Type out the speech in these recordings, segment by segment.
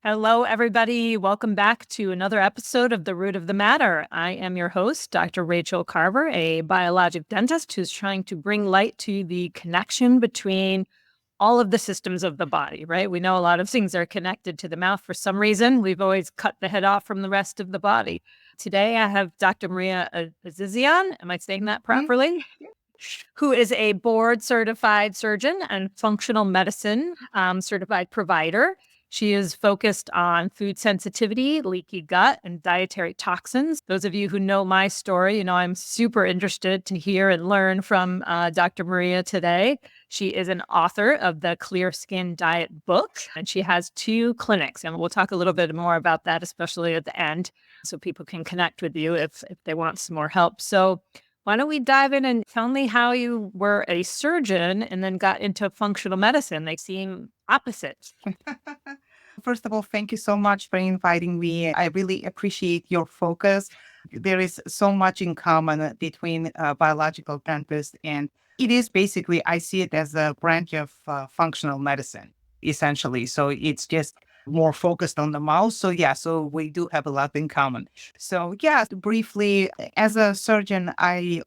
Hello, everybody. Welcome back to another episode of The Root of the Matter. I am your host, Dr. Rachaele Carver, a biologic dentist who's trying to bring light to the connection between all of the systems of the body, right? We know a lot of things are connected to the mouth for some reason. We've always cut the head off from the rest of the body. Today, I have Dr. Maria Azizian. Am I saying that properly? Who is a board-certified surgeon and functional medicine certified provider. She is focused on food sensitivity, leaky gut, and dietary toxins. Those of you who know my story, you know I'm super interested to hear and learn from Dr. Maria today. She is an author of the Clear Skin Diet book, and she has 2 clinics. And we'll talk a little bit more about that, especially at the end, so people can connect with you if they want some more help. So why don't we dive in and tell me how you were a surgeon and then got into functional medicine? They seem opposite. First of all, thank you so much for inviting me. I really appreciate your focus. There is so much in common between biological dentists, and it is basically, I see it as a branch of functional medicine, essentially. So it's just more focused on the mouth. So we do have a lot in common. So yeah, briefly, as a surgeon, I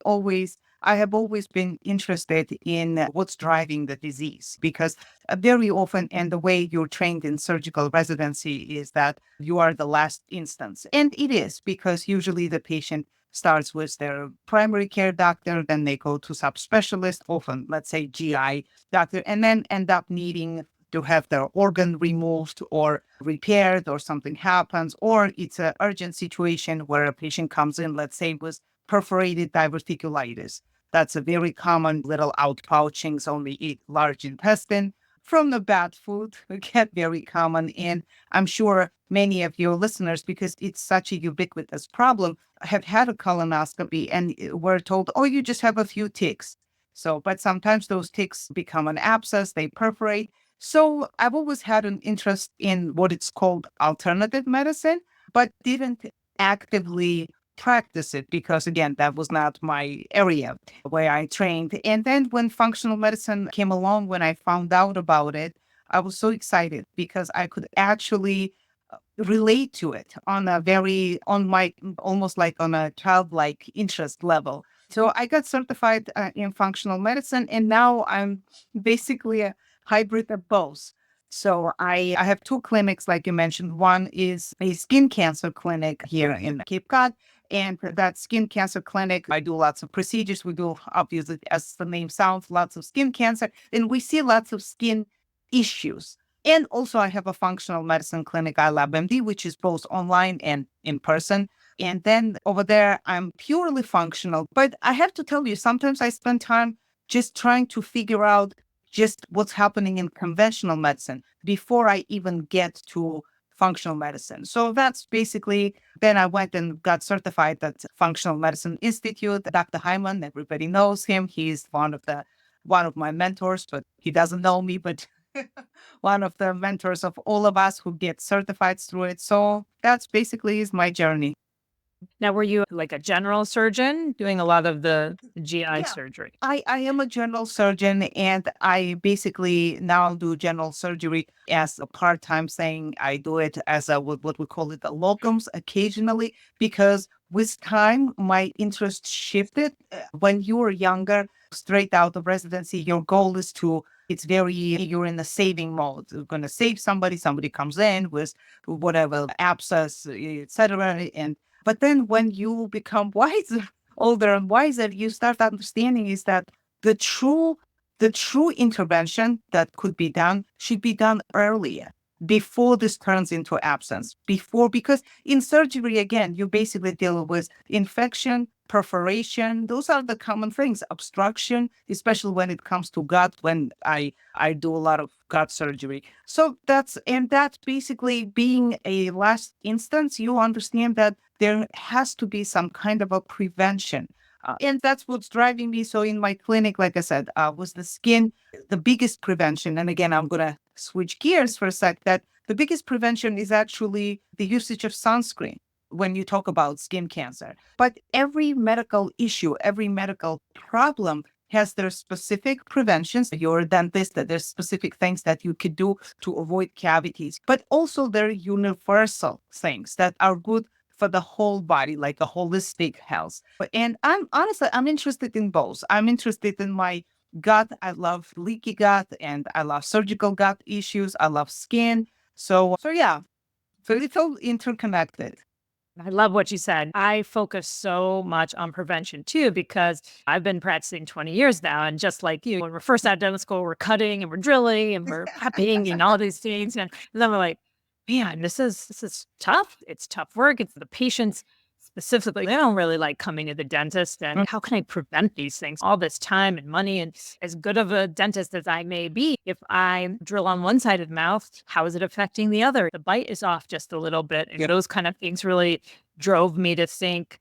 have always been interested in what's driving the disease because very often, and the way you're trained in surgical residency is that you are the last instance. And it is because usually the patient starts with their primary care doctor, then they go to subspecialist, often, let's say GI doctor, and then end up needing to have their organ removed or repaired or something happens, or it's an urgent situation where a patient comes in, let's say, with perforated diverticulitis. That's a very common little outpouchings, only eat large intestine from the bad food, get very common. And I'm sure many of your listeners, because it's such a ubiquitous problem, have had a colonoscopy and were told, oh, you just have a few ticks. So, but sometimes those ticks become an abscess, they perforate. So I've always had an interest in what it's called alternative medicine, but didn't actively practice it because, again, that was not my area where I trained. And then when functional medicine came along, when I found out about it, I was so excited because I could actually relate to it on my, almost like on a childlike interest level. So I got certified in functional medicine, and now I'm basically a hybrid of both. So I have 2 clinics, like you mentioned. One is a skin cancer clinic here in Cape Cod. And that skin cancer clinic, I do lots of procedures. We do, obviously, as the name sounds, lots of skin cancer. And we see lots of skin issues. And also, I have a functional medicine clinic, iLabMD, which is both online and in person. And then over there, I'm purely functional. But I have to tell you, sometimes I spend time just trying to figure out just what's happening in conventional medicine before I even get to functional medicine. So that's basically, then I went and got certified at Functional Medicine Institute. Dr. Hyman, everybody knows him. He's one of my mentors, but he doesn't know me, but one of the mentors of all of us who get certified through it. So that's basically is my journey. Now, were you like a general surgeon doing a lot of the GI Yeah. surgery? I am a general surgeon, and I basically now do general surgery as a part-time thing. I do it as a what we call it a locums occasionally because with time my interest shifted. When you were younger, straight out of residency, your goal is to you're in the saving mode. You're gonna save somebody, somebody comes in with whatever abscess, etc. And but then when you become wiser, older and wiser, you start understanding is that the true the true intervention that could be done should be done earlier before this turns into absence. Before, because in surgery, again, you basically deal with infection, perforation. Those are the common things. Obstruction, especially when it comes to gut, when I do a lot of gut surgery. So that's basically being a last instance, you understand that there has to be some kind of a prevention. And that's what's driving me. So in my clinic, like I said, was the skin, the biggest prevention. And again, I'm going to switch gears for a sec, that the biggest prevention is actually the usage of sunscreen when you talk about skin cancer. But every medical issue, every medical problem has their specific preventions. You're a dentist, that there's specific things that you could do to avoid cavities, but also there are universal things that are good for the whole body, like a holistic health. And I'm interested in both. I'm interested in my gut. I love leaky gut and I love surgical gut issues. I love skin. So yeah, so it's all interconnected. I love what you said. I focus so much on prevention too, because I've been practicing 20 years now. And just like you, when we're first out of dental school, we're cutting and we're drilling and we're prepping and all these things. And then we're like, man, this is tough. It's tough work. It's the patients specifically. They don't really like coming to the dentist. And how can I prevent these things? All this time and money. And as good of a dentist as I may be, if I drill on one side of the mouth, how is it affecting the other? The bite is off just a little bit. And those kind of things really drove me to think,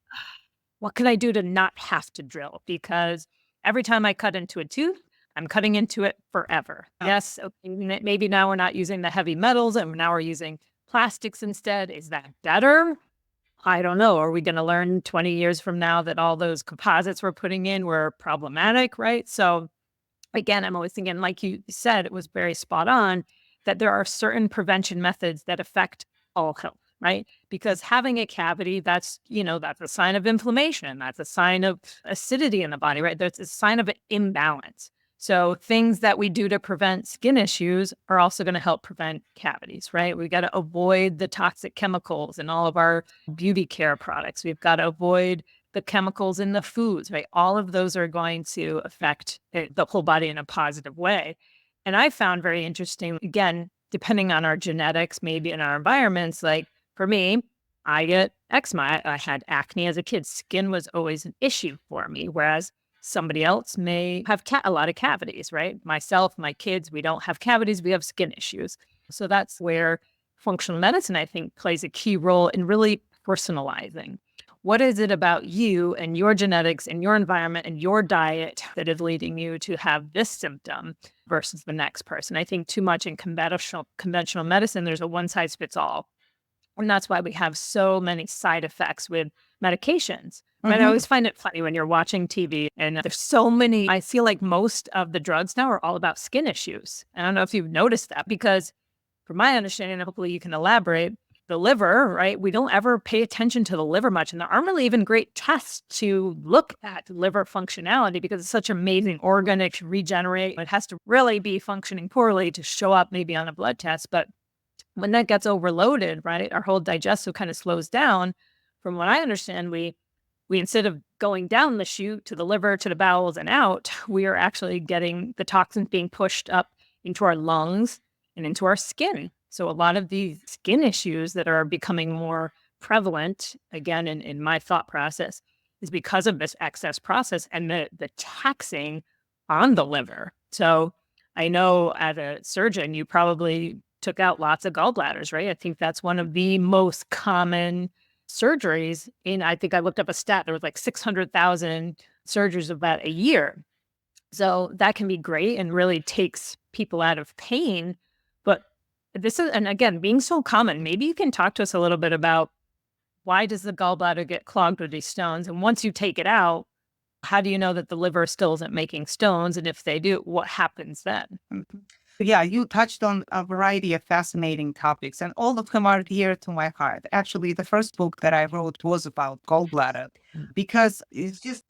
what can I do to not have to drill? Because every time I cut into a tooth, I'm cutting into it forever. Yes, okay, maybe now we're not using the heavy metals and now we're using plastics instead. Is that better? I don't know. Are we going to learn 20 years from now that all those composites we're putting in were problematic, right? So again, I'm always thinking, like you said, it was very spot on, that there are certain prevention methods that affect all health, right? Because having a cavity, that's a sign of inflammation. That's a sign of acidity in the body, right? That's a sign of an imbalance. So things that we do to prevent skin issues are also going to help prevent cavities, right? We got to avoid the toxic chemicals in all of our beauty care products. We've got to avoid the chemicals in the foods, right? All of those are going to affect the whole body in a positive way. And I found very interesting, again, depending on our genetics, maybe in our environments, like for me, I get eczema. I had acne as a kid. Skin was always an issue for me, whereas somebody else may have a lot of cavities, right? Myself, my kids, we don't have cavities, we have skin issues. So that's where functional medicine, I think, plays a key role in really personalizing. What is it about you and your genetics and your environment and your diet that is leading you to have this symptom versus the next person? I think too much in conventional medicine, there's a one size fits all. And that's why we have so many side effects with medications. But I always find it funny when you're watching TV and there's so many. I feel like most of the drugs now are all about skin issues. I don't know if you've noticed that, because from my understanding, and hopefully you can elaborate, the liver, right? We don't ever pay attention to the liver much. And there aren't really even great tests to look at liver functionality because it's such an amazing organ. It can regenerate. It has to really be functioning poorly to show up maybe on a blood test. But when that gets overloaded, right, our whole digestive kind of slows down. From what I understand, we instead of going down the chute to the liver, to the bowels and out, we are actually getting the toxins being pushed up into our lungs and into our skin. So a lot of these skin issues that are becoming more prevalent, again, in my thought process, is because of this excess process and the taxing on the liver. So I know as a surgeon, you probably took out lots of gallbladders, right? I think that's one of the most common surgeries. I think I looked up a stat, there was like 600,000 surgeries about a year. So that can be great and really takes people out of pain. But and again, being so common, maybe you can talk to us a little bit about why does the gallbladder get clogged with these stones? And once you take it out, how do you know that the liver still isn't making stones? And if they do, what happens then? Yeah, you touched on a variety of fascinating topics, and all of them are dear to my heart. Actually, the first book that I wrote was about gallbladder because it's just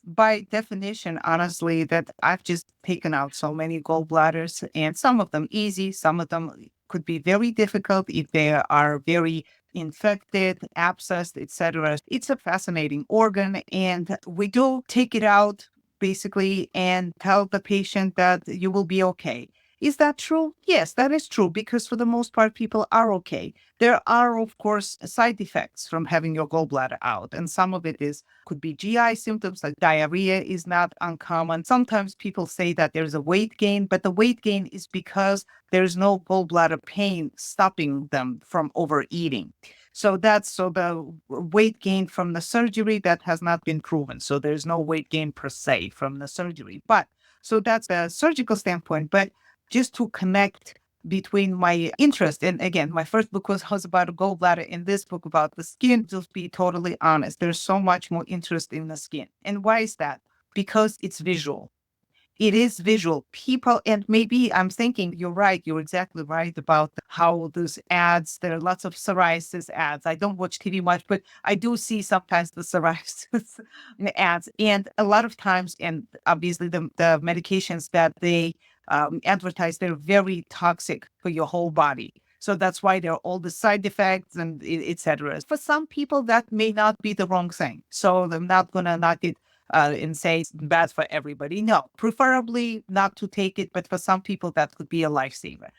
by definition, honestly, that I've just taken out so many gallbladders, and some of them easy, some of them could be very difficult if they are very infected, abscessed, etc. It's a fascinating organ, and we do take it out basically and tell the patient that you will be okay. Is that true? Yes, that is true, because for the most part, people are okay. There are, of course, side effects from having your gallbladder out, and some of it could be GI symptoms, like diarrhea is not uncommon. Sometimes people say that there's a weight gain, but the weight gain is because there's no gallbladder pain stopping them from overeating. So the weight gain from the surgery, that has not been proven. So there's no weight gain per se from the surgery. But so that's the surgical standpoint. But just to connect between my interest, and again, my first book was about gallbladder, and this book about the skin, just be totally honest, there's so much more interest in the skin. And why is that? because it's visual. It is visual. People, and maybe I'm thinking you're right. You're exactly right about how those ads, there are lots of psoriasis ads. I don't watch TV much, but I do see sometimes the psoriasis ads. And a lot of times, and obviously the medications that they advertise, they're very toxic for your whole body. So that's why there are all the side effects and et cetera. For some people, that may not be the wrong thing. So I'm not going to knock it and say it's bad for everybody. No, preferably not to take it, but for some people that could be a lifesaver.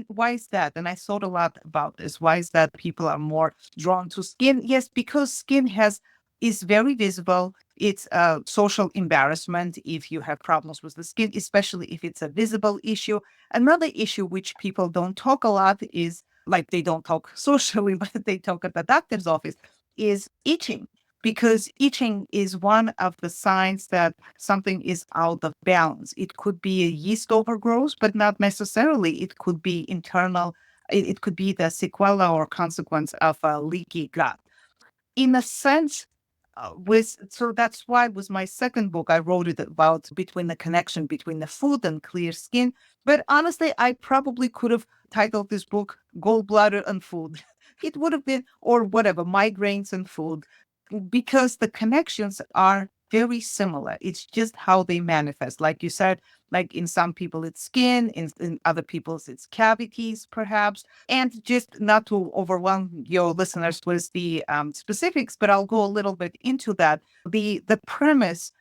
Why is that? And I thought a lot about this. Why is that people are more drawn to skin? Yes, because skin is very visible. It's a social embarrassment if you have problems with the skin, especially if it's a visible issue. Another issue which people don't talk a lot is, like, they don't talk socially, but they talk at the doctor's office, is itching, because itching is one of the signs that something is out of balance. It could be a yeast overgrowth, but not necessarily. It could be internal. It could be the sequela or consequence of a leaky gut. In a sense, so that's why with my second book, I wrote it about between the connection between the food and clear skin. But honestly, I probably could have titled this book Gallbladder and Food. It would have been, or whatever, migraines and food, because the connections are very similar. It's just how they manifest. Like you said, like in some people it's skin, in other people's it's cavities, perhaps. And just not to overwhelm your listeners with the specifics, but I'll go a little bit into that. The premise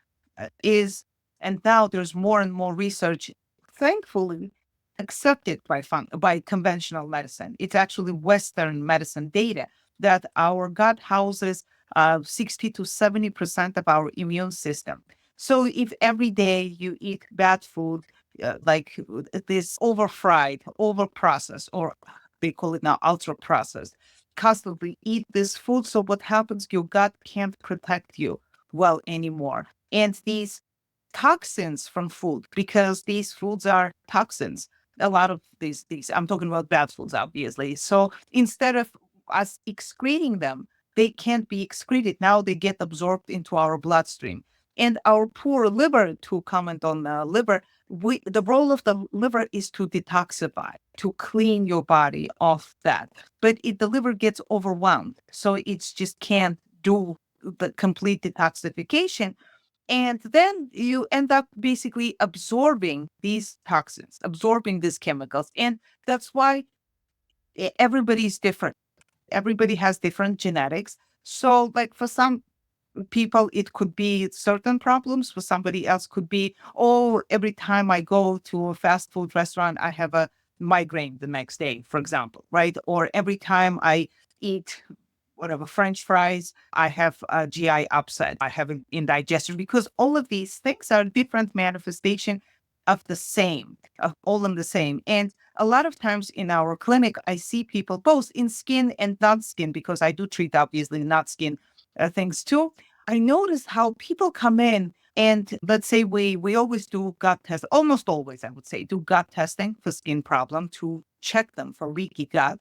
is, and now there's more and more research, thankfully, accepted by conventional medicine. It's actually Western medicine data that our gut houses 60 to 70% of our immune system. So if every day you eat bad food, like this overfried, overprocessed, or they call it now ultra processed, constantly eat this food. So what happens? Your gut can't protect you well anymore. And these toxins from food, because these foods are toxins. A lot of these, I'm talking about bad foods, obviously. So instead of us excreting them, they can't be excreted. Now they get absorbed into our bloodstream. And our poor liver, to comment on the liver, the role of the liver is to detoxify, to clean your body of that. But the liver gets overwhelmed. So it just can't do the complete detoxification. And then you end up basically absorbing these toxins, absorbing these chemicals. And that's why everybody's different. Everybody has different genetics. So, like for some people, it could be certain problems. For somebody else, could be, oh, every time I go to a fast food restaurant, I have a migraine the next day, for example, right? Or every time I eat whatever French fries, I have a GI upset, I have an indigestion, because all of these things are different manifestation of the same, of all in the same. And a lot of times in our clinic, I see people both in skin and non-skin, because I do treat obviously not skin things too. I notice how people come in, and let's say we always do gut tests, almost always, I would say, do gut testing for skin problem to check them for leaky gut.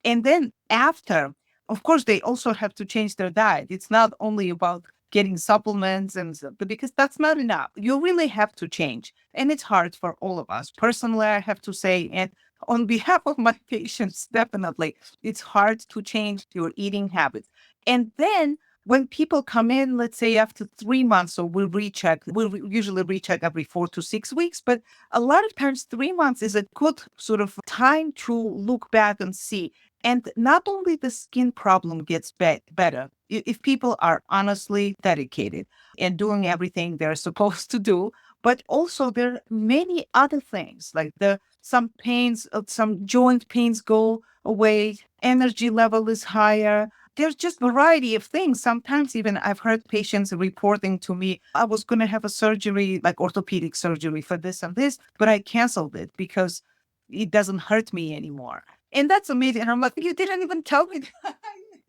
And then after, of course, they also have to change their diet. It's not only about getting supplements and stuff, but because that's not enough. You really have to change. And it's hard for all of us. Personally, I have to say, and on behalf of my patients, definitely, it's hard to change your eating habits. And then when people come in, let's say after 3 months, so we'll usually recheck every 4 to 6 weeks, but a lot of times 3 months is a good sort of time to look back and see. And not only the skin problem gets better, if people are honestly dedicated and doing everything they're supposed to do, but also there are many other things, like some pains, some joint pains go away, energy level is higher. There's just variety of things. Sometimes even I've heard patients reporting to me, I was going to have a surgery, like orthopedic surgery for this and this, but I canceled it because it doesn't hurt me anymore. And that's amazing. And I'm like, you didn't even tell me.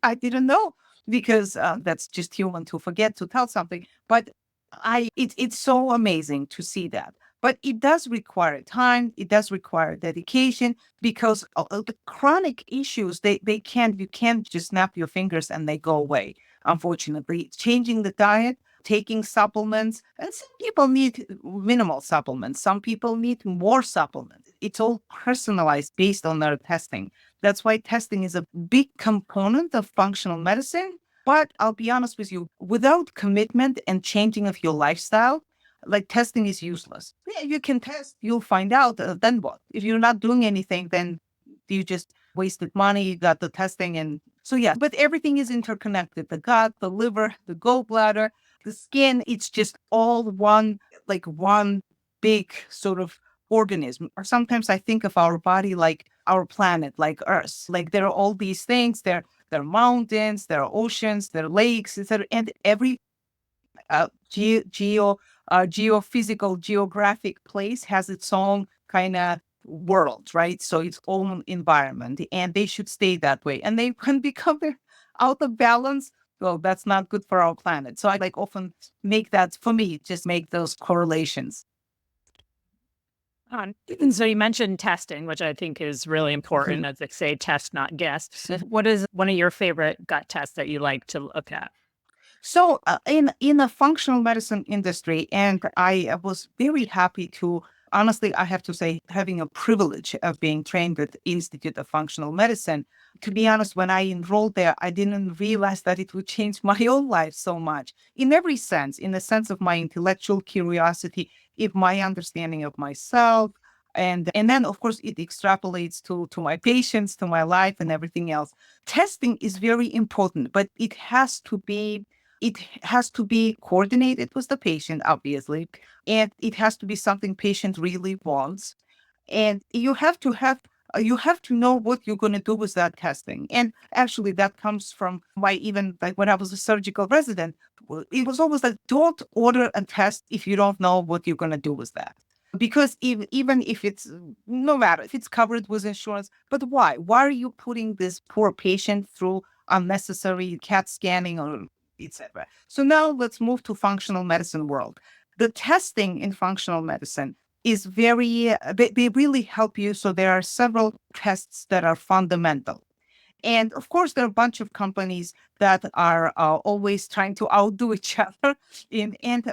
I didn't know, because that's just human to forget to tell something. But it's so amazing to see that. But it does require time. It does require dedication, because the chronic issues, you can't just snap your fingers and they go away. Unfortunately, changing the diet, taking supplements. And some people need minimal supplements. Some people need more supplements. It's all personalized based on their testing. That's why testing is a big component of functional medicine. But I'll be honest with you, without commitment and changing of your lifestyle, like testing is useless. Yeah, you can test, you'll find out. Then what? If you're not doing anything, then you just wasted money, you got the testing. And so, yeah, but everything is interconnected: the gut, the liver, the gallbladder, the skin. It's just all one, like one big sort of organism. Or sometimes I think of our body like our planet, like Earth. Like there are all these things. There are mountains, there are oceans, there are lakes, etc. And every geophysical, geographic place has its own kind of world, right? So its own environment, and they should stay that way. And they can become out of balance. Well, that's not good for our planet. So I like often make that, for me, just make those correlations. So you mentioned testing, which I think is really important. As they say, test, not guess. What is one of your favorite gut tests that you like to look at? So in the functional medicine industry, and I was very happy to, honestly, I have to say, having a privilege of being trained at Institute of Functional Medicine. To be honest, when I enrolled there, I didn't realize that it would change my own life so much in every sense, in the sense of my intellectual curiosity, if my understanding of myself. And then, of course, it extrapolates to my patients, to my life, and everything else. Testing is very important, but it has to be coordinated with the patient, obviously, and it has to be something patient really wants. And you have to know what you're going to do with that testing. And actually, that comes from my, even like when I was a surgical resident, it was always like, don't order a test if you don't know what you're going to do with that. Because even if it's, no matter if it's covered with insurance, but why? Why are you putting this poor patient through unnecessary CAT scanning or etc.? So now let's move to functional medicine world. The testing in functional medicine is they really help you. So there are several tests that are fundamental. And of course, there are a bunch of companies that are always trying to outdo each other.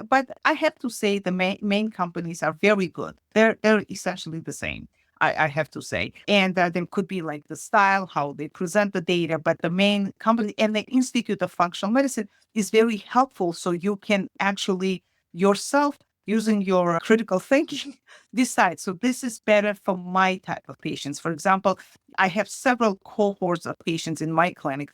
But I have to say the main companies are very good. They're essentially the same. I have to say. And there could be like the style, how they present the data, but the main company and the Institute of Functional Medicine is very helpful. So you can actually yourself, using your critical thinking, decide. So this is better for my type of patients. For example, I have several cohorts of patients in my clinic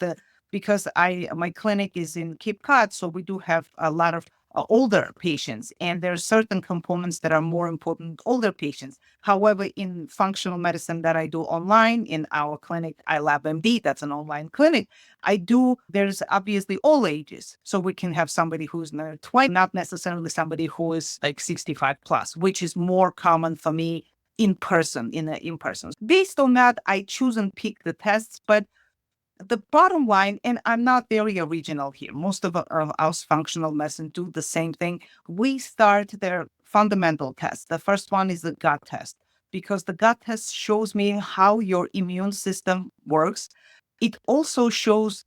because my clinic is in Cape Cod, so we do have a lot of older patients, and there are certain components that are more important older patients. However, in functional medicine that I do online in our clinic, iLabMD, that's an online clinic, there's obviously all ages. So we can have somebody who's in their 20s, not necessarily somebody who is like 65 plus, which is more common for me in person. Based on that, I choose and pick the tests, but the bottom line, and I'm not very original here, most of us functional medicine do the same thing. We start their fundamental tests. The first one is the gut test, because the gut test shows me how your immune system works. It also shows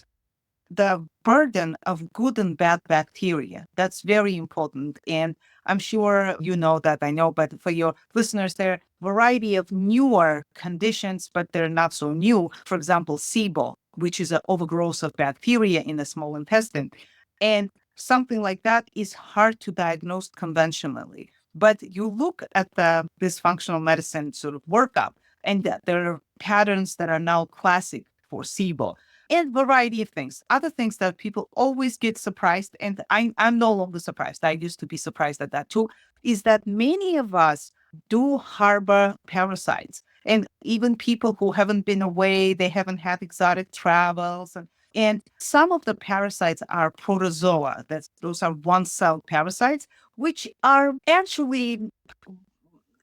the burden of good and bad bacteria. That's very important. And I'm sure you know that, I know, but for your listeners, there are a variety of newer conditions, but they're not so new. For example, SIBO, which is an overgrowth of bacteria in the small intestine. And something like that is hard to diagnose conventionally. But you look at this functional medicine sort of workup, and there are patterns that are now classic for SIBO and variety of things. Other things that people always get surprised, and I'm no longer surprised. I used to be surprised at that too, is that many of us do harbor parasites. And even people who haven't been away, they haven't had exotic travels. And some of the parasites are protozoa. Those are one-cell parasites, which are actually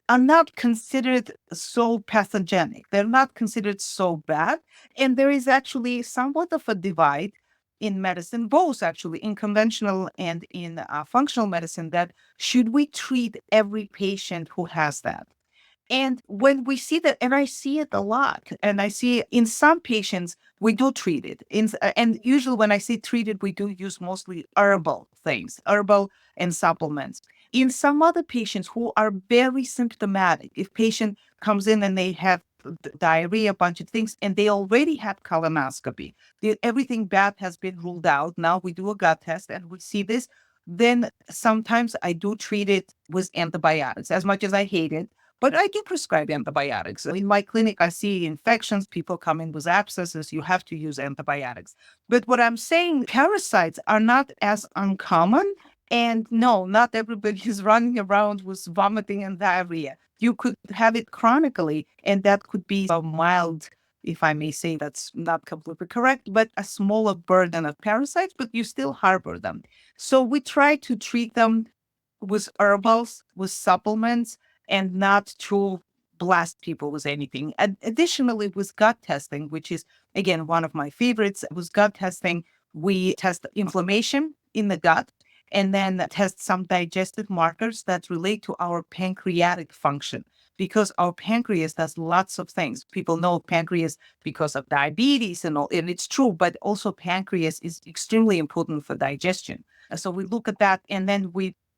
are not considered so pathogenic. They're not considered so bad. And there is actually somewhat of a divide in medicine, both actually in conventional and in functional medicine, that should we treat every patient who has that? And when we see that, and I see it a lot, and I see in some patients, we do treat it. And usually when I say treated, we do use mostly herbal things, herbal and supplements. In some other patients who are very symptomatic, if patient comes in and they have diarrhea, a bunch of things, and they already had colonoscopy, everything bad has been ruled out. Now we do a gut test and we see this. Then sometimes I do treat it with antibiotics, as much as I hate it. But I do prescribe antibiotics. In my clinic, I see infections. People come in with abscesses. You have to use antibiotics. But what I'm saying, parasites are not as uncommon. And no, not everybody is running around with vomiting and diarrhea. You could have it chronically, and that could be a mild, if I may say, that's not completely correct, but a smaller burden of parasites, but you still harbor them. So we try to treat them with herbals, with supplements, and not to blast people with anything. Additionally, with gut testing, which is, again, one of my favorites, with gut testing, we test inflammation in the gut and then test some digestive markers that relate to our pancreatic function. Because our pancreas does lots of things. People know pancreas because of diabetes and all, and it's true, but also pancreas is extremely important for digestion. So we look at that, and then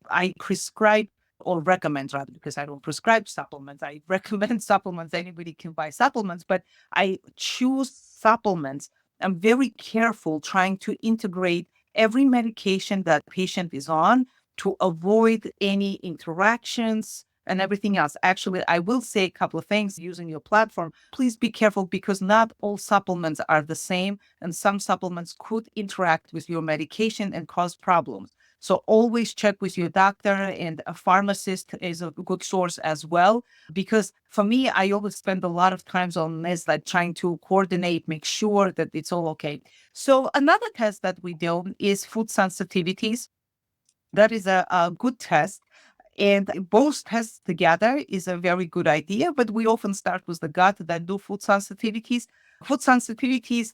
I prescribe or recommend, rather, because I don't prescribe supplements. I recommend supplements. Anybody can buy supplements, but I choose supplements. I'm very careful trying to integrate every medication that patient is on to avoid any interactions and everything else. Actually, I will say a couple of things using your platform. Please be careful because not all supplements are the same, and some supplements could interact with your medication and cause problems. So always check with your doctor, and a pharmacist is a good source as well. Because for me, I always spend a lot of times on this, like trying to coordinate, make sure that it's all okay. So another test that we do is food sensitivities. That is a good test. And both tests together is a very good idea, but we often start with the gut, then do food sensitivities. Food sensitivities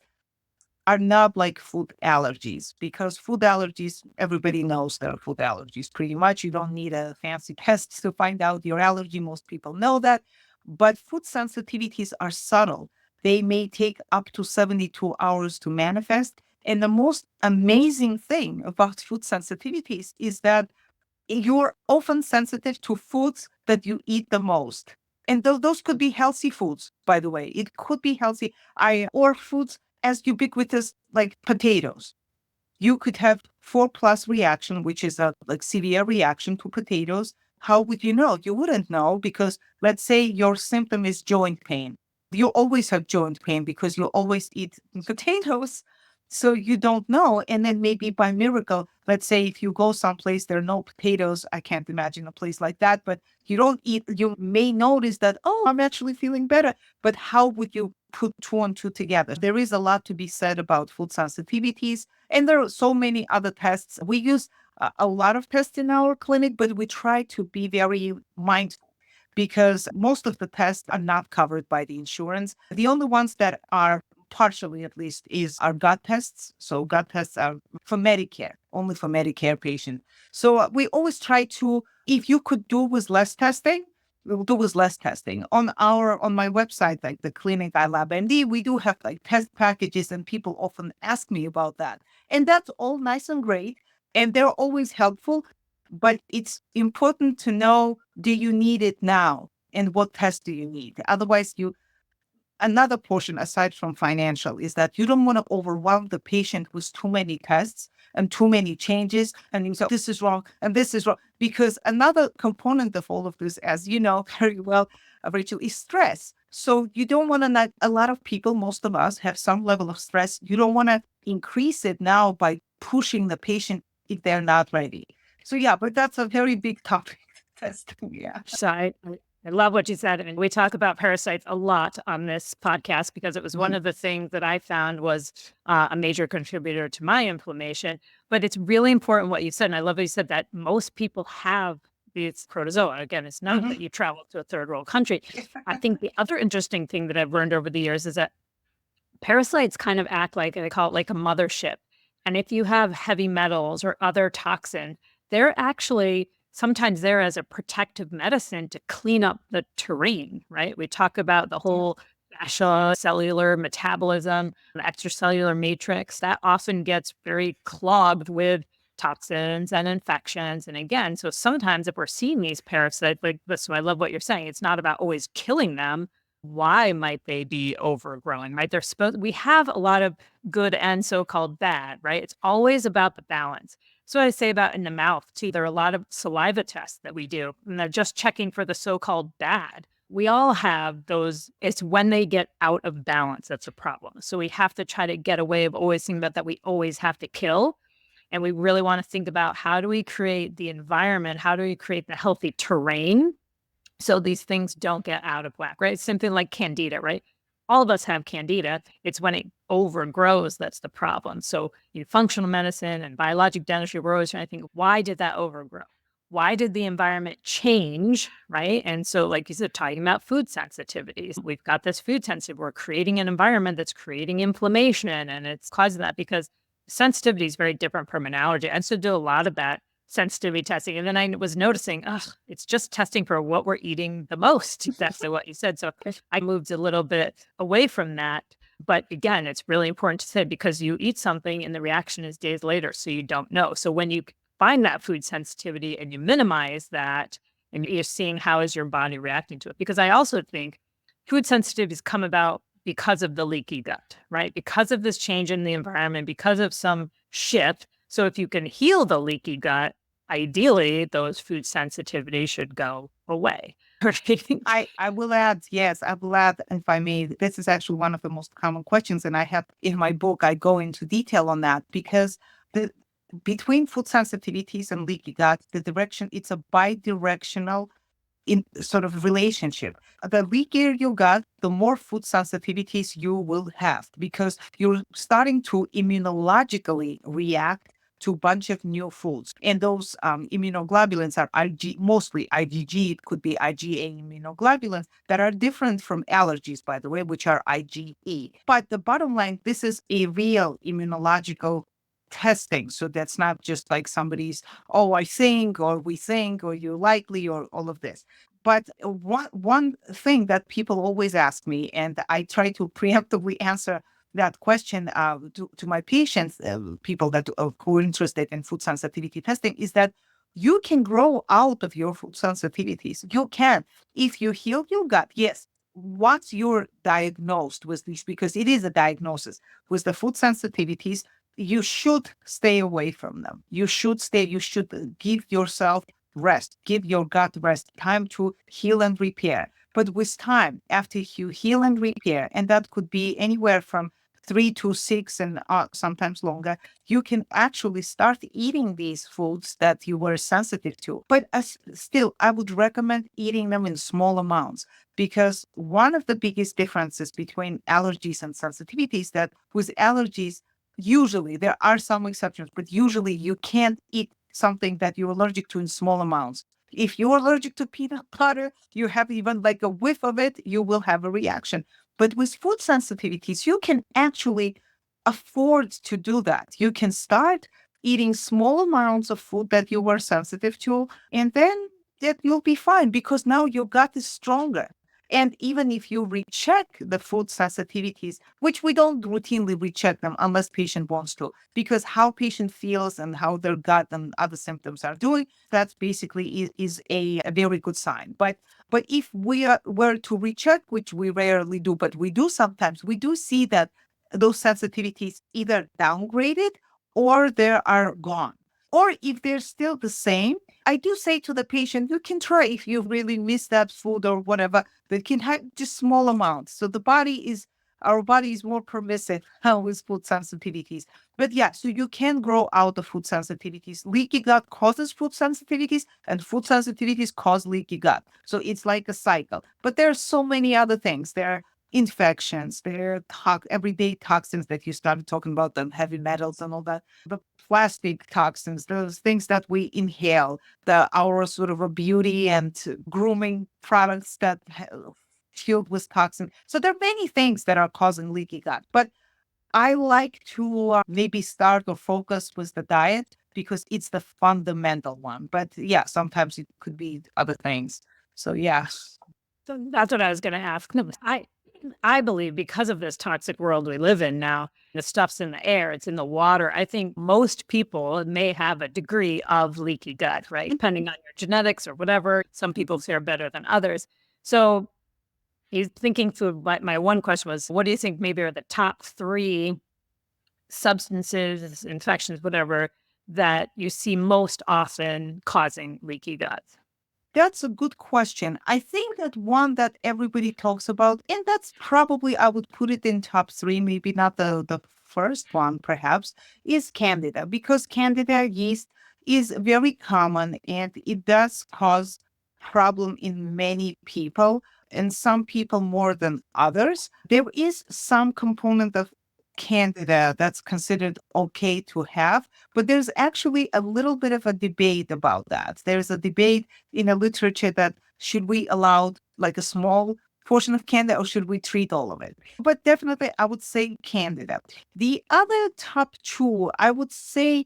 are not like food allergies, because food allergies, everybody knows there are food allergies pretty much. You don't need a fancy test to find out your allergy. Most people know that. But food sensitivities are subtle. They may take up to 72 hours to manifest. And the most amazing thing about food sensitivities is that you're often sensitive to foods that you eat the most. And those could be healthy foods, by the way. It could be healthy, or foods as ubiquitous like potatoes. You could have 4+ reaction, which is a like severe reaction to potatoes. How would you know? You wouldn't know, because let's say your symptom is joint pain. You always have joint pain because you always eat potatoes. So you don't know. And then maybe by miracle, let's say if you go someplace, there are no potatoes. I can't imagine a place like that, but you don't eat, you may notice that, oh, I'm actually feeling better. But how would you put two and two together? There is a lot to be said about food sensitivities. And there are so many other tests. We use a lot of tests in our clinic, but we try to be very mindful, because most of the tests are not covered by the insurance. The only ones that are partially, at least, is our gut tests. So gut tests are for Medicare, only for Medicare patients. So we always try to, if you could do with less testing, we'll do with less testing. On my website, like the clinic iLabMD, we do have like test packages, and people often ask me about that. And that's all nice and great, and they're always helpful. But it's important to know, do you need it now? And what test do you need? Otherwise, another portion aside from financial is that you don't want to overwhelm the patient with too many tests and too many changes. And you say, this is wrong and this is wrong. Because another component of all of this, as you know very well, Rachel, is stress. So you don't want to, a lot of people, most of us have some level of stress. You don't want to increase it now by pushing the patient if they're not ready. So yeah, but that's a very big topic. Testing, yeah. So I love what you said. And we talk about parasites a lot on this podcast because it was one of the things that I found was a major contributor to my inflammation. But it's really important what you said. And I love what you said, that most people have these protozoa. Again, it's not that you travel to a third world country. I think the other interesting thing that I've learned over the years is that parasites kind of act like, they call it like a mothership. And if you have heavy metals or other toxin, they're actually sometimes there as a protective medicine to clean up the terrain, right? We talk about the whole fascia, cellular metabolism, the extracellular matrix that often gets very clogged with toxins and infections. And again, so sometimes if we're seeing these parasites, like this, so I love what you're saying. It's not about always killing them. Why might they be overgrowing, right? We have a lot of good and so-called bad, right? It's always about the balance. So I say about in the mouth too. There are a lot of saliva tests that we do, and they're just checking for the so-called bad. We all have those. It's when they get out of balance that's a problem. So we have to try to get away of always thinking about that we always have to kill. And we really want to think about how do we create the environment? How do we create the healthy terrain so these things don't get out of whack, right? It's something like Candida, right? All of us have Candida. It's when it overgrows that's the problem. So functional medicine and biologic dentistry, we're always trying to think, why did that overgrow? Why did the environment change, right? And so, like you said, talking about food sensitivities, we've got this food sensitive. We're creating an environment that's creating inflammation, and it's causing that because sensitivity is very different from an allergy. I still do a lot of that sensitivity testing. And then I was noticing, it's just testing for what we're eating the most. That's what you said. So I moved a little bit away from that. But again, it's really important to say because you eat something and the reaction is days later, so you don't know. So when you find that food sensitivity and you minimize that and you're seeing how is your body reacting to it. Because I also think food sensitivities come about because of the leaky gut, right? Because of this change in the environment, because of some shift. So if you can heal the leaky gut, ideally those food sensitivities should go away. I will add, yes, I will add, if I may, this is actually one of the most common questions. And I have in my book, I go into detail on that because the between food sensitivities and leaky gut, the direction, it's a bi-directional in sort of relationship. The leakier you got, the more food sensitivities you will have because you're starting to immunologically react to a bunch of new foods. And those immunoglobulins are mostly IgG. It could be IgA immunoglobulins that are different from allergies, by the way, which are IgE. But the bottom line, this is a real immunological testing. So that's not just like somebody's, oh, I think, or we think, or you're likely, or all of this. But one thing that people always ask me, and I try to preemptively answer that question to my patients, people that who are interested in food sensitivity testing, is that you can grow out of your food sensitivities. You can, if you heal your gut. Yes, once you're diagnosed with these, because it is a diagnosis with the food sensitivities, you should stay away from them. You should give yourself rest, give your gut rest, time to heal and repair. But with time, after you heal and repair, and that could be anywhere from 3 to 6 and sometimes longer, you can actually start eating these foods that you were sensitive to. But still, I would recommend eating them in small amounts because one of the biggest differences between allergies and sensitivities is that with allergies, usually there are some exceptions, but usually you can't eat something that you're allergic to in small amounts. If you're allergic to peanut butter, you have even like a whiff of it, you will have a reaction. But with food sensitivities, you can actually afford to do that. You can start eating small amounts of food that you were sensitive to, and then that you'll be fine because now your gut is stronger. And even if you recheck the food sensitivities, which we don't routinely recheck them unless patient wants to, because how patient feels and how their gut and other symptoms are doing, that basically is a very good sign. But if were to recheck, which we rarely do, but we do sometimes, we do see that those sensitivities either downgraded or they are gone. Or if they're still the same, I do say to the patient, you can try if you really miss that food or whatever, but can have just small amounts. So our body is more permissive with food sensitivities. But yeah, so you can grow out of food sensitivities. Leaky gut causes food sensitivities and food sensitivities cause leaky gut. So it's like a cycle. But there are so many other things. There are infections, there are everyday toxins that you started talking about, them heavy metals and all that, the plastic toxins, those things that we inhale, our sort of a beauty and grooming products that filled with toxins. So there are many things that are causing leaky gut. But I like to maybe start or focus with the diet because it's the fundamental one. But yeah, sometimes it could be other things. So yeah. So that's what I was going to ask. No, I believe because of this toxic world we live in now, the stuff's in the air, it's in the water. I think most people may have a degree of leaky gut, right? Depending on your genetics or whatever. Some people fare better than others. So he's thinking through my one question was, what do you think maybe are the top 3 substances, infections, whatever, that you see most often causing leaky gut? That's a good question. I think that one that everybody talks about, and that's probably, I would put it in top 3, maybe not the first one, perhaps, is Candida, because Candida yeast is very common and it does cause problem in many people and some people more than others. There is some component of Candida that's considered okay to have, but there's actually a little bit of a debate about that. There's a debate in the literature that should we allow like a small portion of Candida or should we treat all of it? But definitely, I would say Candida. The other top 2, I would say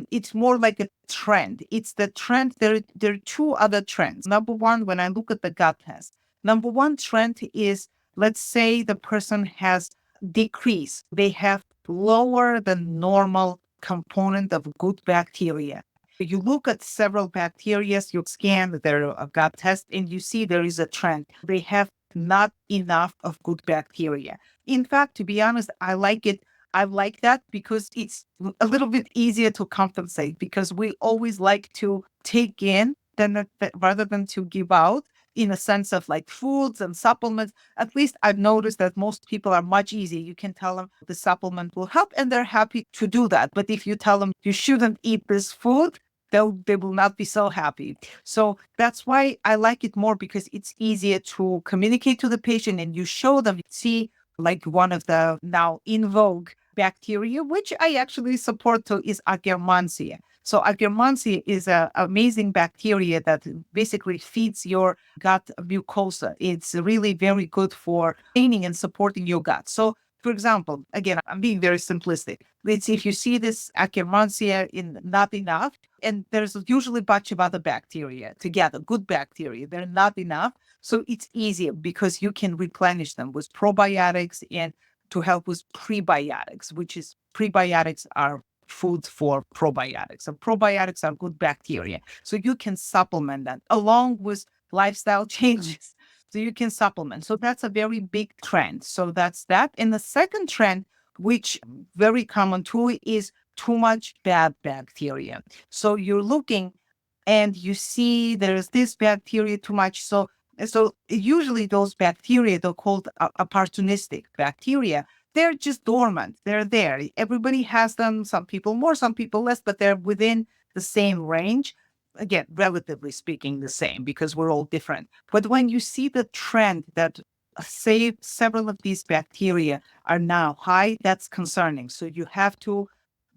it's more like a trend. It's the trend. There are 2 other trends. Number one, when I look at the gut test, number one trend is, let's say the person has decrease. They have lower than normal component of good bacteria. You look at several bacteria, you scan their gut test, and you see there is a trend. They have not enough of good bacteria. In fact, to be honest, I like it. I like that because it's a little bit easier to compensate because we always like to take in rather than to give out in a sense of like foods and supplements. At least I've noticed that most people are much easier. You can tell them the supplement will help and they're happy to do that. But if you tell them you shouldn't eat this food, they will not be so happy. So that's why I like it more because it's easier to communicate to the patient and you show them, see, like one of the now in vogue bacteria, which I actually support to is Akkermansia. So Akkermansia is an amazing bacteria that basically feeds your gut mucosa. It's really very good for cleaning and supporting your gut. So for example, again, I'm being very simplistic. Let's see if you see this Akkermansia in not enough, and there's usually a bunch of other bacteria together, good bacteria. They're not enough. So it's easier because you can replenish them with probiotics and to help with prebiotics, which is prebiotics are food for probiotics. And probiotics are good bacteria. So you can supplement that along with lifestyle changes. So you can supplement. So that's a very big trend. So that's that. And the second trend, which very common too, is too much bad bacteria. So you're looking and you see there's this bacteria too much. So usually those bacteria, they're called opportunistic bacteria. They're just dormant. They're there. Everybody has them. Some people more, some people less, but they're within the same range. Again, relatively speaking, the same because we're all different. But when you see the trend that say several of these bacteria are now high, that's concerning. So you have to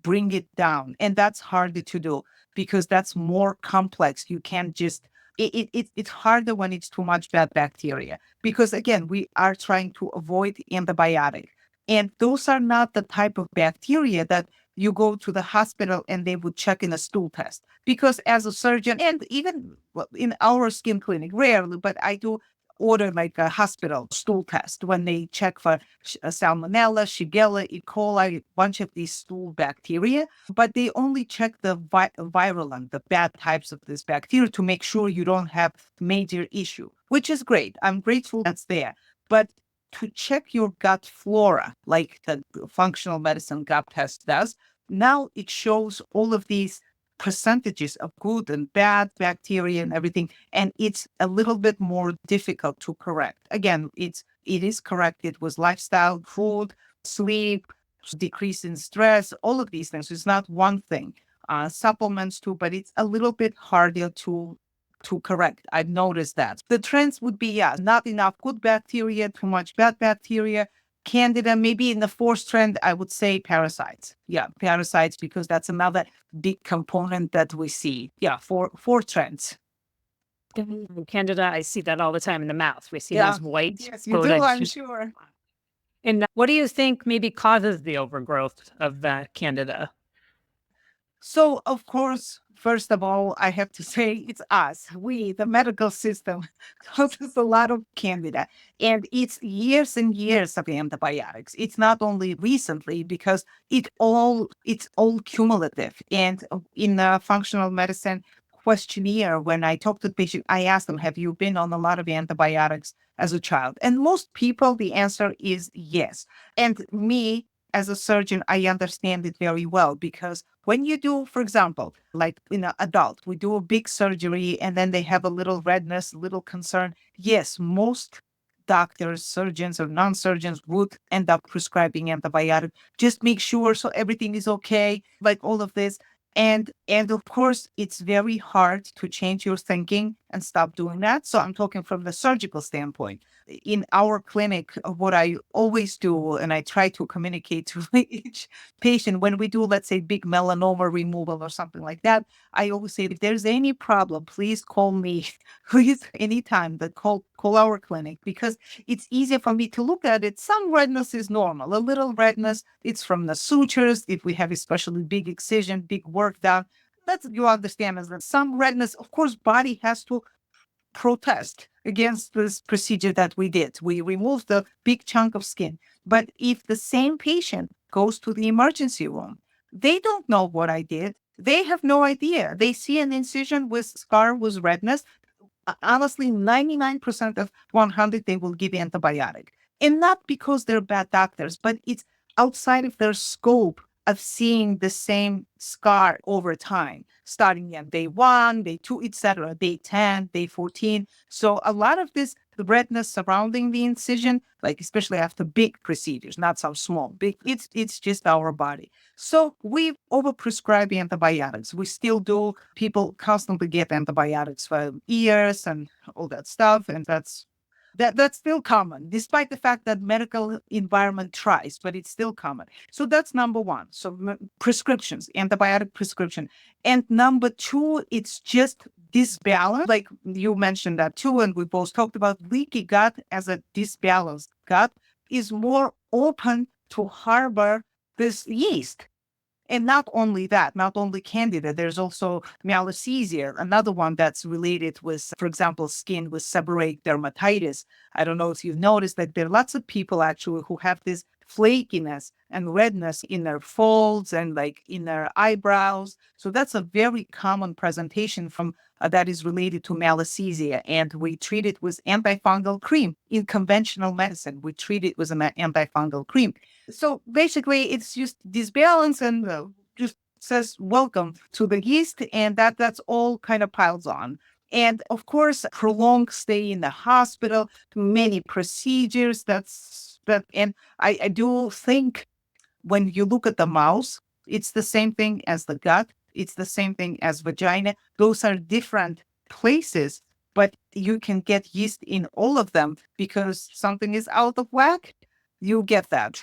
bring it down. And that's harder to do because that's more complex. You can't just it's harder when it's too much bad bacteria because again we are trying to avoid antibiotic and those are not the type of bacteria that you go to the hospital and they would check in a stool test because as a surgeon and even in our skin clinic rarely but I do order like a hospital stool test when they check for salmonella, shigella, E. coli, a bunch of these stool bacteria, but they only check the virulent, the bad types of this bacteria to make sure you don't have major issue, which is great. I'm grateful that's there. But to check your gut flora, like the functional medicine gut test does, now it shows all of these percentages of good and bad bacteria and everything. And it's a little bit more difficult to correct. Again, it is corrected with lifestyle, food, sleep, decrease in stress, all of these things. It's not one thing. Supplements too, but it's a little bit harder to correct. I've noticed that. The trends would be, yeah, not enough good bacteria, too much bad bacteria, Candida, maybe in the fourth trend, I would say parasites. Yeah, parasites, because that's another big component that we see. Yeah, four trends. Candida, I see that all the time in the mouth. We see Yeah. those white. Yes, you do, I'm sure. And what do you think maybe causes the overgrowth of Candida? So, of course, First of all, I have to say it's us, we, the medical system, causes a lot of candida. And it's years and years of antibiotics. It's not only recently because it's all cumulative. And in the functional medicine questionnaire, when I talk to the patient, I ask them, have you been on a lot of antibiotics as a child? And most people, the answer is yes. And me, as a surgeon, I understand it very well because when you do, for example, like in an adult, we do a big surgery and then they have a little redness, little concern. Yes, most doctors, surgeons, or non-surgeons would end up prescribing antibiotic. Just make sure so everything is okay, like all of this. And of course, it's very hard to change your thinking and stop doing that. So I'm talking from the surgical standpoint. In our clinic, what I always do, and I try to communicate to each patient when we do, let's say, big melanoma removal or something like that, I always say, if there's any problem, please call me. Please, anytime, but call our clinic because it's easier for me to look at it. Some redness is normal. A little redness, it's from the sutures. If we have especially big excision, big work done, that's you understand as that some redness, of course, body has to protest against this procedure that we did. We removed the big chunk of skin. But if the same patient goes to the emergency room, they don't know what I did. They have no idea. They see an incision with scar with redness. Honestly, 99% of 100, they will give antibiotic. And not because they're bad doctors, but it's outside of their scope of seeing the same scar over time, starting at day 1, day 2, etc., day 10, day 14. So a lot of this redness surrounding the incision, like especially after big procedures, not some small, big, it's just our body. So we overprescribe antibiotics. We still do. People constantly get antibiotics for ears and all that stuff, and that's still common, despite the fact that medical environment tries, but it's still common. So that's number one. So prescriptions, antibiotic prescription. And number two, it's just disbalance. Like you mentioned that too, and we both talked about leaky gut as a disbalanced gut is more open to harbor this yeast. And not only that, not only Candida, there's also Azizia, another one that's related with, for example, skin with seborrheic dermatitis. I don't know if you've noticed that there are lots of people actually who have this flakiness and redness in their folds and like in their eyebrows. So that's a very common presentation from that is related to Azizia. And we treat it with antifungal cream. In conventional medicine, we treat it with an antifungal cream. So basically, it's just disbalance and just says welcome to the yeast, and that's all kind of piles on. And of course, prolonged stay in the hospital, many procedures. And I do think when you look at the mouse, it's the same thing as the gut. It's the same thing as vagina. Those are different places, but you can get yeast in all of them because something is out of whack. You get that.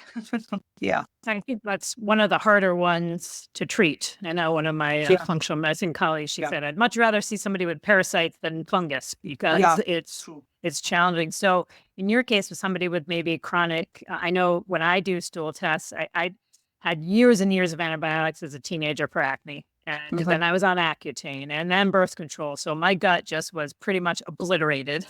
Yeah. I think that's one of the harder ones to treat. I know one of my Yeah. functional medicine colleagues, she Yeah. said, I'd much rather see somebody with parasites than fungus because Yeah. it's True. it's challenging. So in your case, with somebody with maybe chronic, I know when I do stool tests, I had years and years of antibiotics as a teenager for acne. And then I was on Accutane and then birth control. So my gut just was pretty much obliterated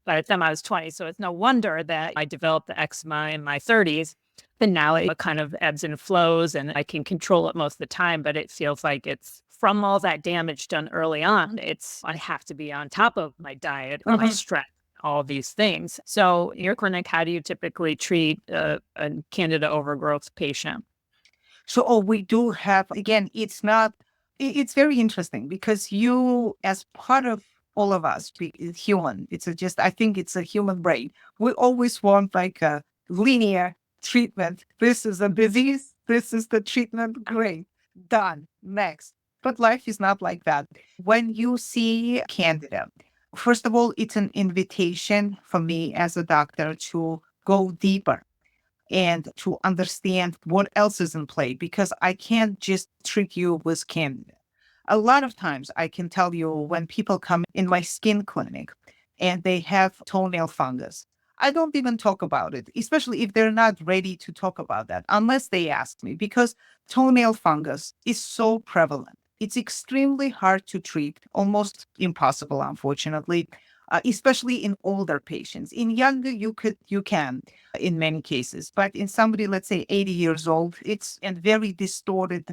by the time I was 20. So it's no wonder that I developed the eczema in my 30s. And now it kind of ebbs and flows and I can control it most of the time. But it feels like it's from all that damage done early on. I have to be on top of my diet, my stress, all these things. So in your clinic, how do you typically treat a Candida overgrowth patient? So, we do have, again, it's very interesting because you, as part of all of us, it's human. I think it's a human brain. We always want like a linear treatment. This is a disease. This is the treatment. Great. Done. Next. But life is not like that. When you see Candida, first of all, it's an invitation for me as a doctor to go deeper and to understand what else is in play because I can't just treat you with Candida. A lot of times I can tell you when people come in my skin clinic and they have toenail fungus, I don't even talk about it, especially if they're not ready to talk about that, unless they ask me, because toenail fungus is so prevalent. It's extremely hard to treat, almost impossible, unfortunately, especially in older patients. In younger, you can in many cases, but in somebody, let's say 80 years old, it's and very distorted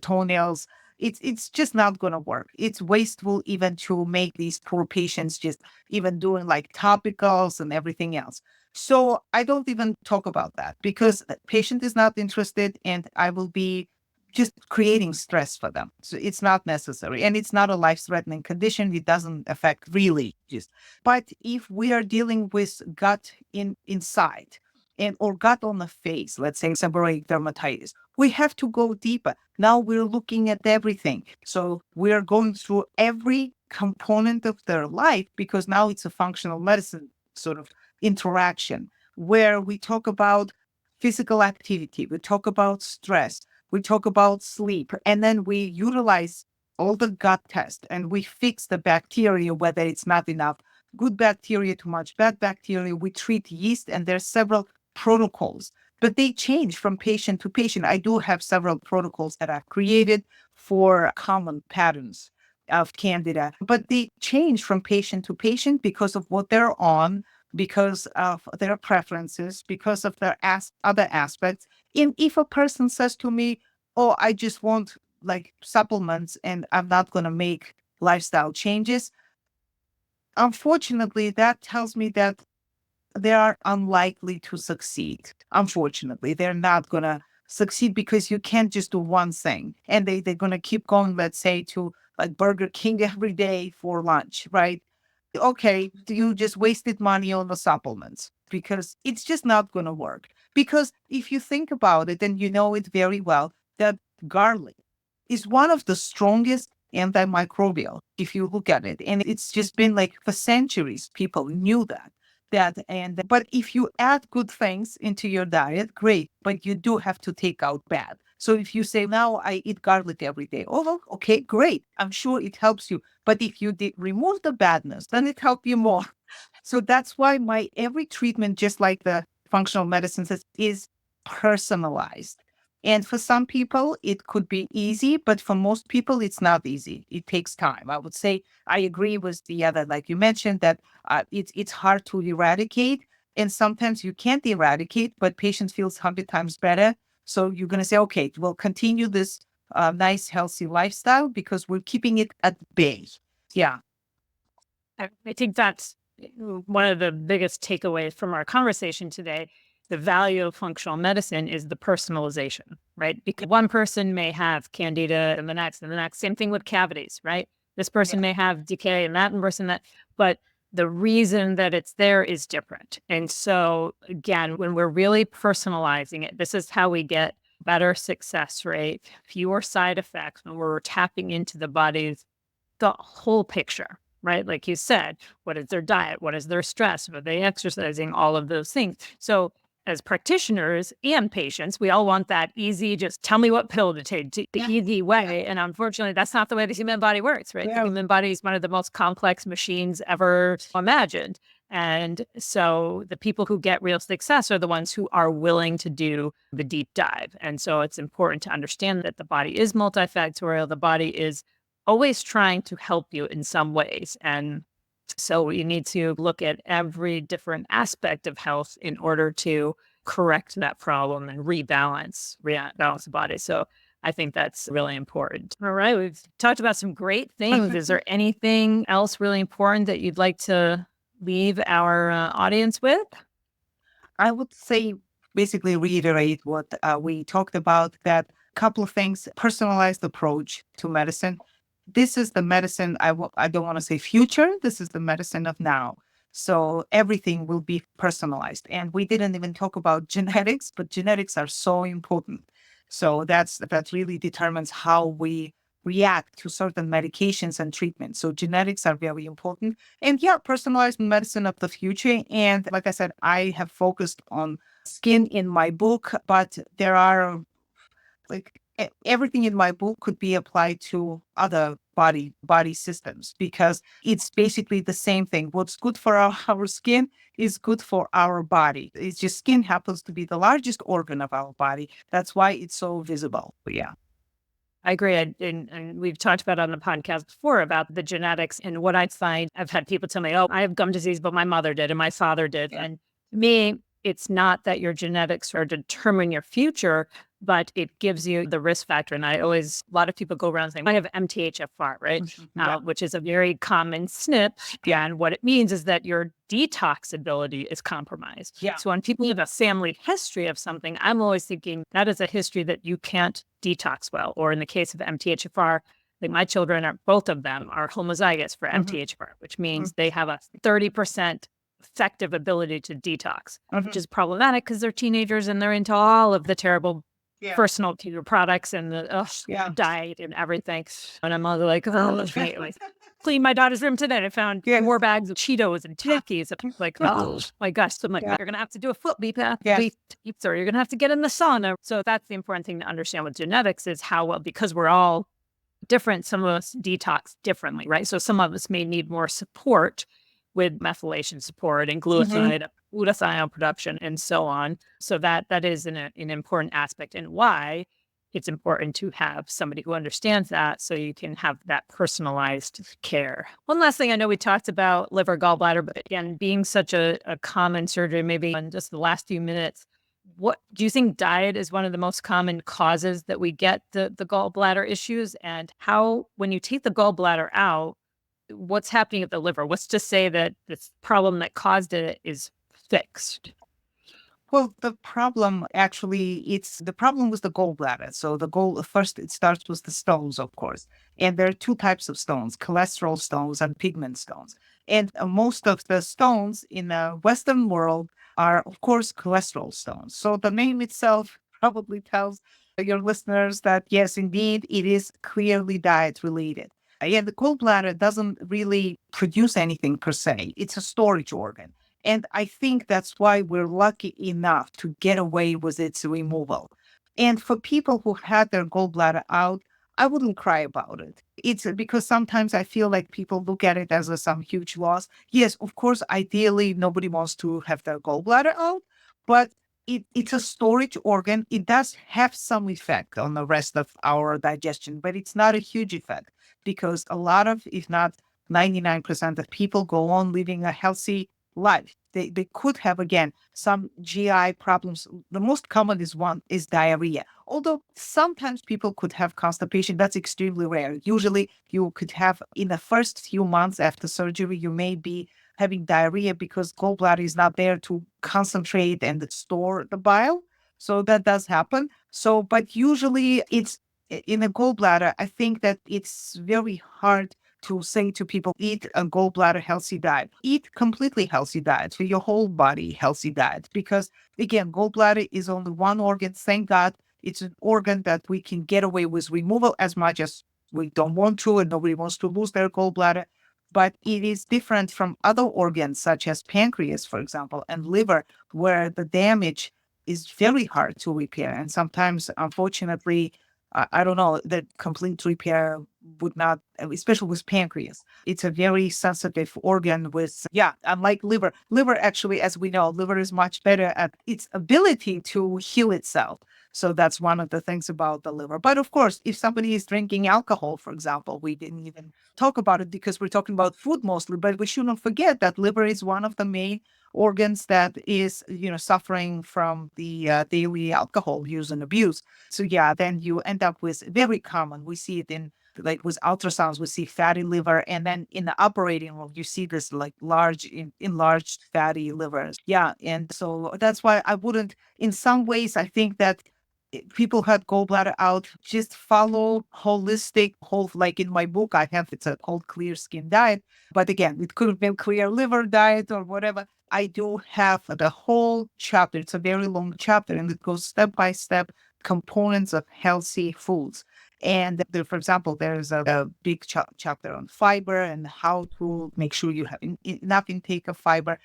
toenails. It's just not going to work. It's wasteful even to make these poor patients just even doing like topicals and everything else. So I don't even talk about that because the patient is not interested, and I will be just creating stress for them. So it's not necessary. And it's not a life-threatening condition. It doesn't affect really just. But if we are dealing with gut inside and or gut on the face, let's say seborrheic dermatitis, we have to go deeper. Now we're looking at everything. So we're going through every component of their life because now it's a functional medicine sort of interaction where we talk about physical activity, we talk about stress, we talk about sleep, and then we utilize all the gut tests and we fix the bacteria, whether it's not enough good bacteria, too much bad bacteria. We treat yeast, and there's several protocols, but they change from patient to patient. I do have several protocols that I've created for common patterns of Candida, but they change from patient to patient because of what they're on, because of their preferences, because of their other aspects. And if a person says to me, oh, I just want like supplements and I'm not going to make lifestyle changes, unfortunately, that tells me that they are unlikely to succeed. Unfortunately, they're not going to succeed because you can't just do one thing. And they're going to keep going, let's say, to like Burger King every day for lunch, right? Okay, you just wasted money on the supplements because it's just not going to work. Because if you think about it, and you know it very well, that garlic is one of the strongest antimicrobial, if you look at it. And it's just been like for centuries, people knew that. But if you add good things into your diet, great, but you do have to take out bad. So if you say, now I eat garlic every day, oh, well, okay, great. I'm sure it helps you. But if you did remove the badness, then it helped you more. So that's why my every treatment, just like the functional medicines, is personalized. And for some people, it could be easy, but for most people, it's not easy. It takes time. I would say I agree with the other, like you mentioned, that it's hard to eradicate. And sometimes you can't eradicate, but patient feels 100 times better. So you're going to say, okay, we'll continue this nice, healthy lifestyle because we're keeping it at bay. Yeah. I think that's one of the biggest takeaways from our conversation today. The value of functional medicine is the personalization, right? Because one person may have candida and the next and the next. Same thing with cavities, right? This person may have decay and that person that, but the reason that it's there is different. And so again, when we're really personalizing it, this is how we get better success rate, fewer side effects when we're tapping into the body's the whole picture, right? Like you said, what is their diet? What is their stress? Are they exercising? All of those things. So as practitioners and patients, we all want that easy, just tell me what pill to take, the easy way. And unfortunately, that's not the way the human body works, right? The human body is one of the most complex machines ever imagined. And so the people who get real success are the ones who are willing to do the deep dive. And so it's important to understand that the body is multifactorial. The body is always trying to help you in some ways. And so you need to look at every different aspect of health in order to correct that problem and rebalance the body. So I think that's really important. All right. We've talked about some great things. Is there anything else really important that you'd like to leave our audience with? I would say basically reiterate what we talked about, that couple of things: personalized approach to medicine. This is the medicine I don't want to say future. This is the medicine of now. So everything will be personalized. And we didn't even talk about genetics, but genetics are so important. So that really determines how we react to certain medications and treatments. So genetics are very important. And yeah, personalized medicine of the future. And like I said, I have focused on skin in my book, but there are like everything in my book could be applied to other body systems because it's basically the same thing. What's good for our skin is good for our body. It's just skin happens to be the largest organ of our body. That's why it's so visible. Yeah. I agree. And we've talked about on the podcast before about the genetics. And what I find, I've had people tell me, oh, I have gum disease, but my mother did and my father did. Yeah. And to me, it's not that your genetics are determine your future, but it gives you the risk factor. And a lot of people go around saying, I have MTHFR, right? Yeah. Which is a very common SNP. Yeah. And what it means is that your detox ability is compromised. Yeah. So when people have a family history of something, I'm always thinking that is a history that you can't detox well. Or in the case of MTHFR, like my children are, both of them are homozygous for MTHFR, which means they have a 30% effective ability to detox, which is problematic because they're teenagers and they're into all of the terrible personal care products and the diet and everything. And I'm all like, oh, clean my daughter's room today. I found 4 bags of Cheetos and Takis. I'm like, oh my gosh. So I'm like, you're going to have to do a foot beep, or you're going to have to get in the sauna. So that's the important thing to understand with genetics is how well, because we're all different, some of us detox differently, right? So some of us may need more support with methylation support and glutathione, glutathione production, and so on. So that is an important aspect, and why it's important to have somebody who understands that so you can have that personalized care. One last thing, I know we talked about liver, gallbladder, but again, being such a common surgery, maybe in just the last few minutes, what do you think diet is one of the most common causes that we get the gallbladder issues? And how, when you take the gallbladder out, what's happening at the liver? What's to say that this problem that caused it is fixed? Well, the problem the problem was the gallbladder. So first it starts with the stones, of course. And there are 2 types of stones, cholesterol stones and pigment stones. And most of the stones in the Western world are, of course, cholesterol stones. So the name itself probably tells your listeners that, yes, indeed, it is clearly diet related. The gallbladder doesn't really produce anything per se. It's a storage organ. And I think that's why we're lucky enough to get away with its removal. And for people who had their gallbladder out, I wouldn't cry about it. It's because sometimes I feel like people look at it as some huge loss. Yes, of course, ideally, nobody wants to have their gallbladder out, but it's a storage organ. It does have some effect on the rest of our digestion, but it's not a huge effect because a lot of, if not 99% of people go on living a healthy life. They could have, again, some GI problems. The most common is diarrhea. Although sometimes people could have constipation, that's extremely rare. Usually you could have, in the first few months after surgery, you may be having diarrhea because gallbladder is not there to concentrate and store the bile. So that does happen. So, but usually it's in a gallbladder, I think that it's very hard to say to people, eat a gallbladder healthy diet, eat completely healthy diet for your whole body healthy diet. Because again, gallbladder is only one organ. Thank God it's an organ that we can get away with removal as much as we don't want to, and nobody wants to lose their gallbladder. But it is different from other organs such as pancreas, for example, and liver, where the damage is very hard to repair. And sometimes, unfortunately, I don't know, the complete repair would not, especially with pancreas. It's a very sensitive organ unlike liver. Liver, actually, as we know, liver is much better at its ability to heal itself. So that's one of the things about the liver. But of course, if somebody is drinking alcohol, for example, we didn't even talk about it because we're talking about food mostly, but we shouldn't forget that liver is one of the main organs that is, suffering from the daily alcohol use and abuse. So then you end up with very common. We see it in, like, with ultrasounds, we see fatty liver, and then in the operating room, you see this like enlarged fatty livers. Yeah, and so that's why I wouldn't. In some ways, I think that people had gallbladder out, just follow like in my book, I have, it's called Clear Skin Diet. But again, it could have been Clear Liver Diet or whatever. I do have the whole chapter. It's a very long chapter, and it goes step by step components of healthy foods. And there, for example, there's a big chapter on fiber and how to make sure you have enough intake of fiber.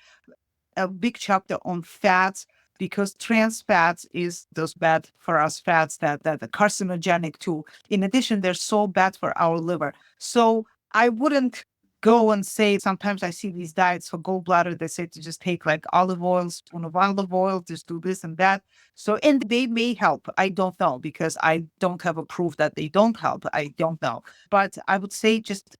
A big chapter on fats, because trans fats is those bad for us fats that are carcinogenic too. In addition, they're so bad for our liver. So I wouldn't go and say, sometimes I see these diets for gallbladder, they say to just take like olive oil, spoon of olive oil, just do this and that. So, and they may help. I don't know because I don't have a proof that they don't help. I don't know. But I would say just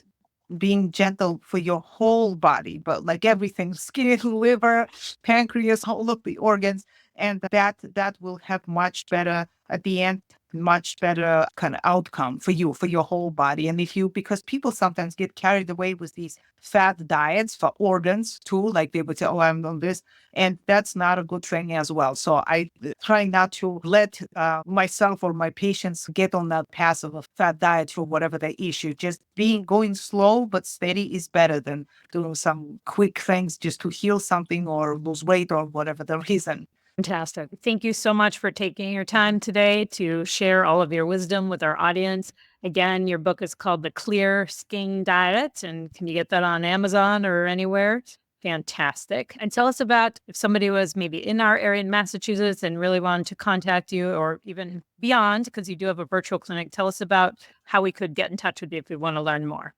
being gentle for your whole body, but like everything, skin, liver, pancreas, all of the organs. And that will have much better at the end, much better kind of outcome for you, for your whole body. And if you, because people sometimes get carried away with these fat diets for organs too, like they would say, oh, I'm on this. And that's not a good thing as well. So I try not to let myself or my patients get on that path of a fat diet for whatever the issue. Just going slow but steady is better than doing some quick things just to heal something or lose weight or whatever the reason. Fantastic. Thank you so much for taking your time today to share all of your wisdom with our audience. Again, your book is called The Clear Skin Diet, and can you get that on Amazon or anywhere? Fantastic. And tell us about if somebody was maybe in our area in Massachusetts and really wanted to contact you or even beyond, because you do have a virtual clinic. Tell us about how we could get in touch with you if we want to learn more.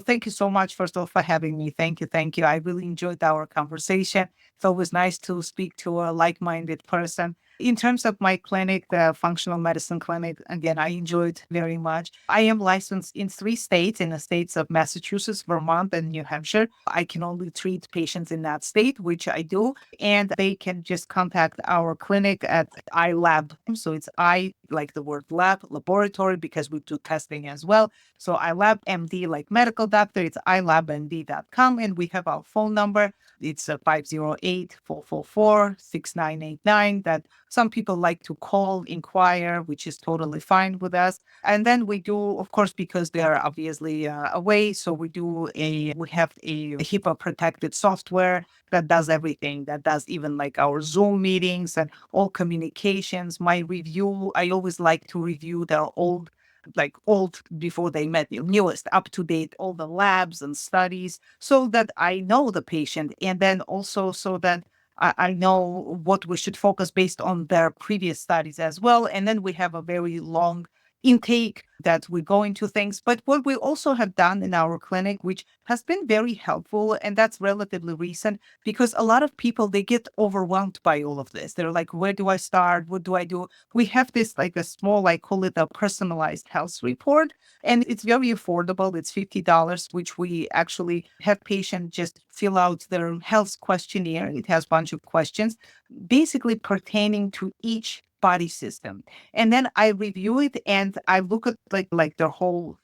Thank you so much, first of all, for having me. Thank you. Thank you. I really enjoyed our conversation. It's always nice to speak to a like minded person. In terms of my clinic, the functional medicine clinic, again, I enjoyed very much. I am licensed in 3 states, in the states of Massachusetts, Vermont, and New Hampshire. I can only treat patients in that state, which I do. And they can just contact our clinic at iLab. So it's I, like the word lab, laboratory, because we do testing as well. So iLab MD, like medical doctor, it's ilabmd.com. And we have our phone number. It's 508-444-6989 that some people like to call, inquire, which is totally fine with us. And then we do, of course, because they are obviously away. So we have a HIPAA protected software that does everything, that does even like our Zoom meetings and all communications. My review, I always like to review their old before they met the newest, up to date, all the labs and studies so that I know the patient. And then also so that I know what we should focus based on their previous studies as well. And then we have a very long intake that we go into things. But what we also have done in our clinic, which has been very helpful, and that's relatively recent, because a lot of people, they get overwhelmed by all of this. They're like, where do I start? What do I do? We have this like a small, I call it a personalized health report, and it's very affordable. It's $50, which we actually have patients just fill out their health questionnaire. It has a bunch of questions basically pertaining to each body system. And then I review it and I look at like their whole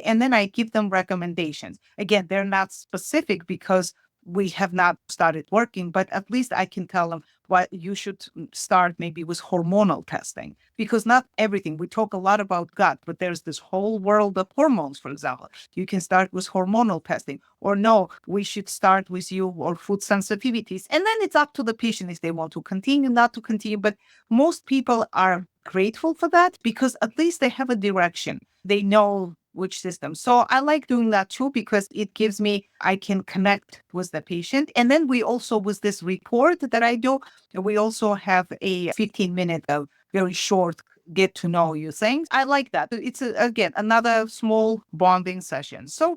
and then I give them recommendations. Again, they're not specific because we have not started working, but at least I can tell them what you should start maybe with hormonal testing, because not everything, we talk a lot about gut, but there's this whole world of hormones, for example. You can start with hormonal testing, or no, we should start with you or food sensitivities. And then it's up to the patient if they want to continue, not to continue. But most people are grateful for that because at least they have a direction. They know which system. So I like doing that too because it gives me, I can connect with the patient. And then we also, with this report that I do, we also have a 15-minute of very short get to know you things. I like that. It's again another small bonding session. So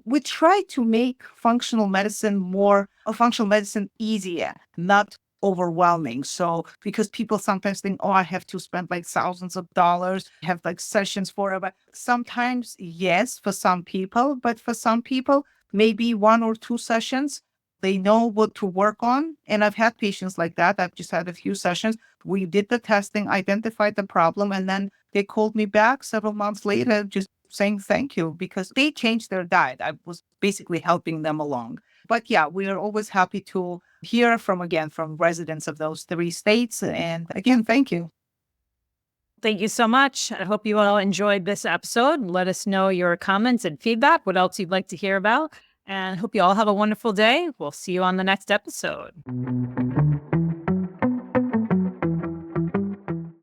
we try to make functional medicine easier, not overwhelming. So because people sometimes think, oh, I have to spend like thousands of dollars, have like sessions forever. Sometimes, yes, for some people, but for some people, maybe 1 or 2 sessions, they know what to work on. And I've had patients like that. I've just had a few sessions. We did the testing, identified the problem, and then they called me back several months later, just saying thank you because they changed their diet. I was basically helping them along. But yeah, we are always happy to hear from residents of those 3 states. And again, thank you. Thank you so much. I hope you all enjoyed this episode. Let us know your comments and feedback, what else you'd like to hear about. And hope you all have a wonderful day. We'll see you on the next episode.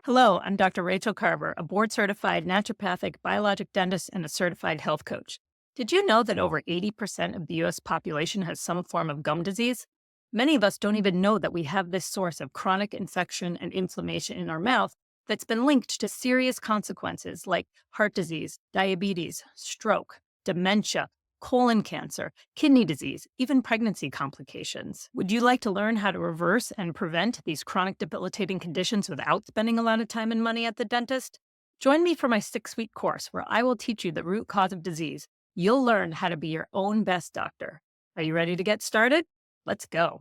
Hello, I'm Dr. Rachaele Carver, a board-certified naturopathic biologic dentist and a certified health coach. Did you know that over 80% of the U.S. population has some form of gum disease? Many of us don't even know that we have this source of chronic infection and inflammation in our mouth that's been linked to serious consequences like heart disease, diabetes, stroke, dementia, colon cancer, kidney disease, even pregnancy complications. Would you like to learn how to reverse and prevent these chronic debilitating conditions without spending a lot of time and money at the dentist? Join me for my 6-week course where I will teach you the root cause of disease. You'll learn how to be your own best doctor. Are you ready to get started? Let's go.